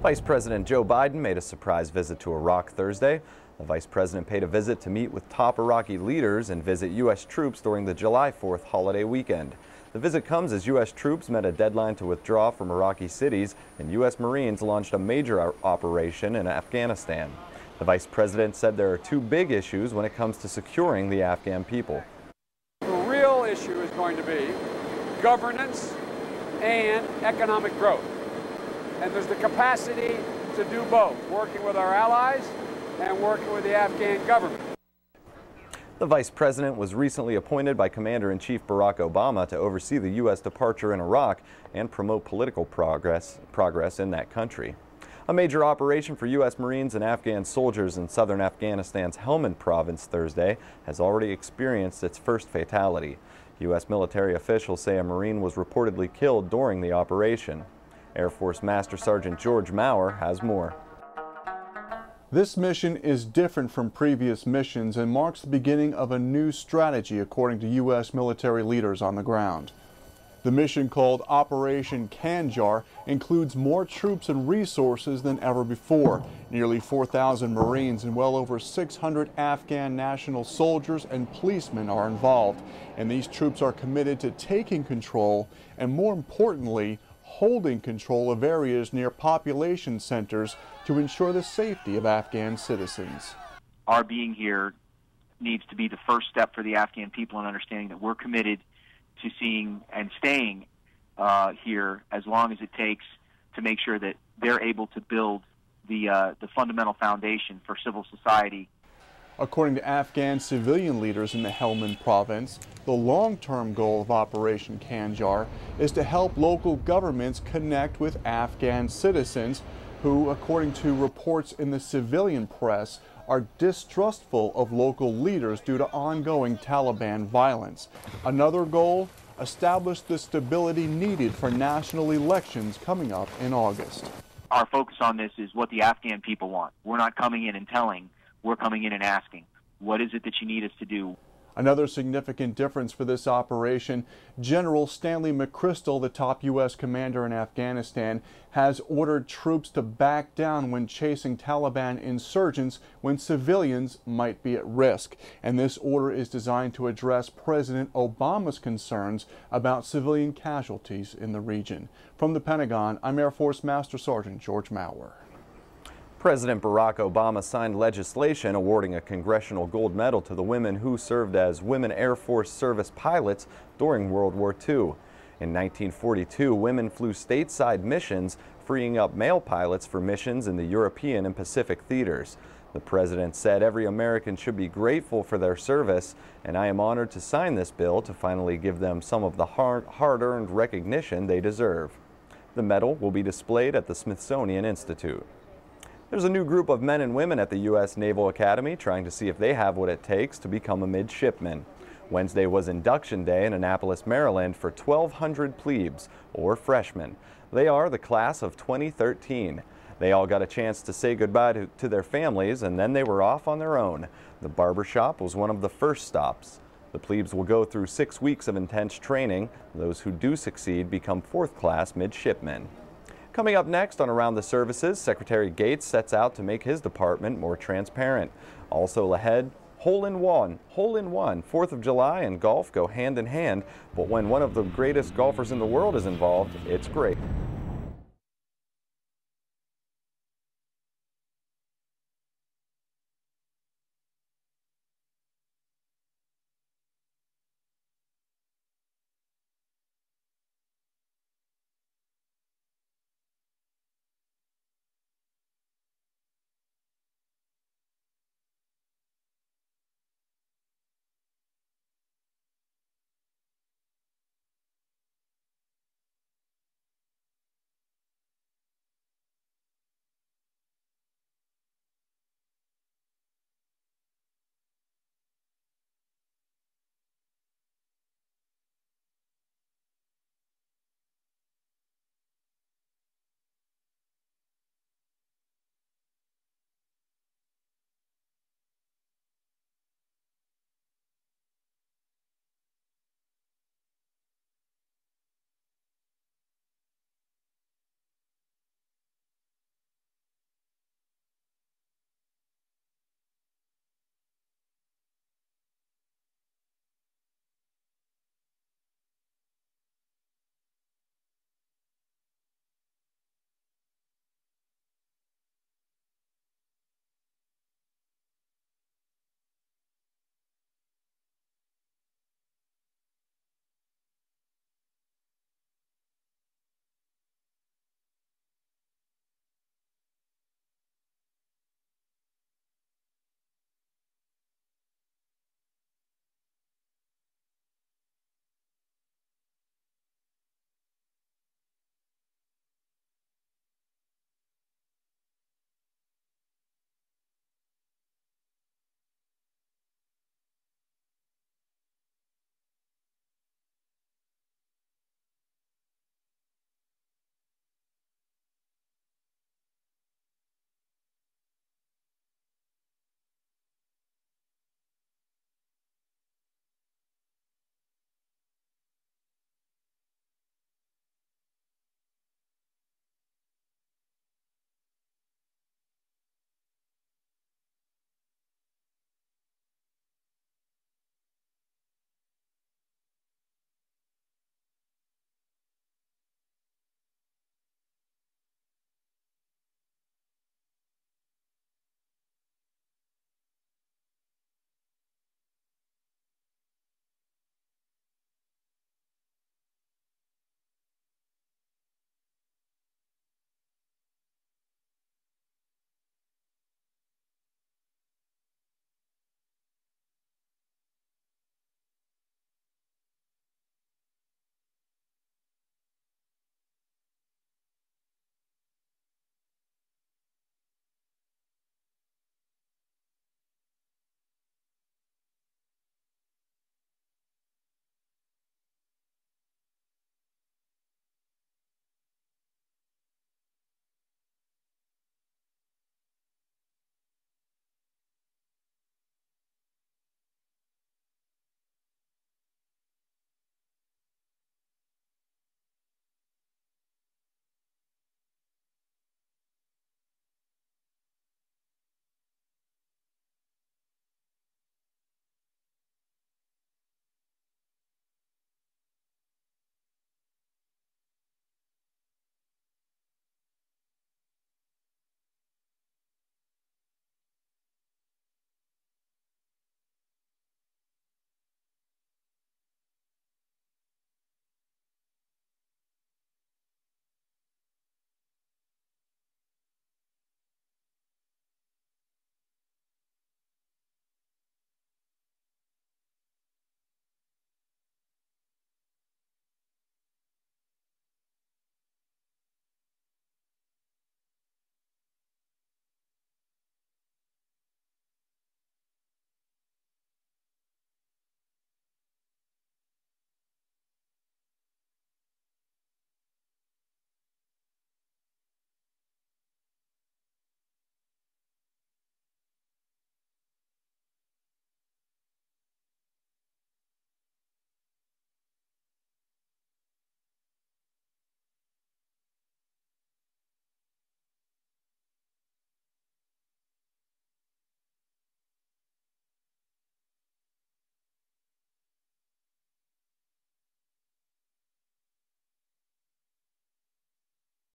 Vice President Joe Biden made a surprise visit to Iraq Thursday. The Vice President paid a visit to meet with top Iraqi leaders and visit U.S. troops during the July 4th holiday weekend. The visit comes as U.S. troops met a deadline to withdraw from Iraqi cities, and U.S. Marines launched a major operation in Afghanistan. The Vice President said there are two big issues when it comes to securing the Afghan people. The real issue is going to be governance and economic growth. And there's the capacity to do both, working with our allies and working with the Afghan government. The Vice President was recently appointed by Commander-in-Chief Barack Obama to oversee the U.S. departure in Iraq and promote political progress in that country. A major operation for U.S. Marines and Afghan soldiers in southern Afghanistan's Helmand province Thursday has already experienced its first fatality. U.S. military officials say a Marine was reportedly killed during the operation. Air Force Master Sergeant George Maurer has more. This mission is different from previous missions and marks the beginning of a new strategy, according to U.S. military leaders on the ground. The mission, called Operation Kunjar, includes more troops and resources than ever before. Nearly 4,000 Marines and well over 600 Afghan national soldiers and policemen are involved, and these troops are committed to taking control and, more importantly, holding control of areas near population centers to ensure the safety of Afghan citizens. Our being here needs to be the first step for the Afghan people in understanding that we're committed to seeing and staying here as long as it takes to make sure that they're able to build the fundamental foundation for civil society. According to Afghan civilian leaders in the Helmand province, the long-term goal of Operation Kunjar is to help local governments connect with Afghan citizens who, according to reports in the civilian press, are distrustful of local leaders due to ongoing Taliban violence. Another goal, establish the stability needed for national elections coming up in August. Our focus on this is what the Afghan people want. We're not coming in and telling. We're coming in and asking, what is it that you need us to do? Another significant difference for this operation, General Stanley McChrystal, the top U.S. commander in Afghanistan, has ordered troops to back down when chasing Taliban insurgents when civilians might be at risk. And this order is designed to address President Obama's concerns about civilian casualties in the region. From the Pentagon, I'm Air Force Master Sergeant George Maurer. President Barack Obama signed legislation awarding a Congressional Gold Medal to the women who served as Women Airforce Service Pilots during World War II. In 1942, women flew stateside missions, freeing up male pilots for missions in the European and Pacific theaters. The president said every American should be grateful for their service, and I am honored to sign this bill to finally give them some of the hard-earned recognition they deserve. The medal will be displayed at the Smithsonian Institute. There's a new group of men and women at the U.S. Naval Academy trying to see if they have what it takes to become a midshipman. Wednesday was Induction Day in Annapolis, Maryland for 1,200 plebes, or freshmen. They are the class of 2013. They all got a chance to say goodbye to their families, and then they were off on their own. The barbershop was one of the first stops. The plebes will go through 6 weeks of intense training. Those who do succeed become fourth-class midshipmen. Coming up next on Around the Services, Secretary Gates sets out to make his department more transparent. Also ahead, hole-in-one. 4th of July and golf go hand in hand, but when one of the greatest golfers in the world is involved, it's great.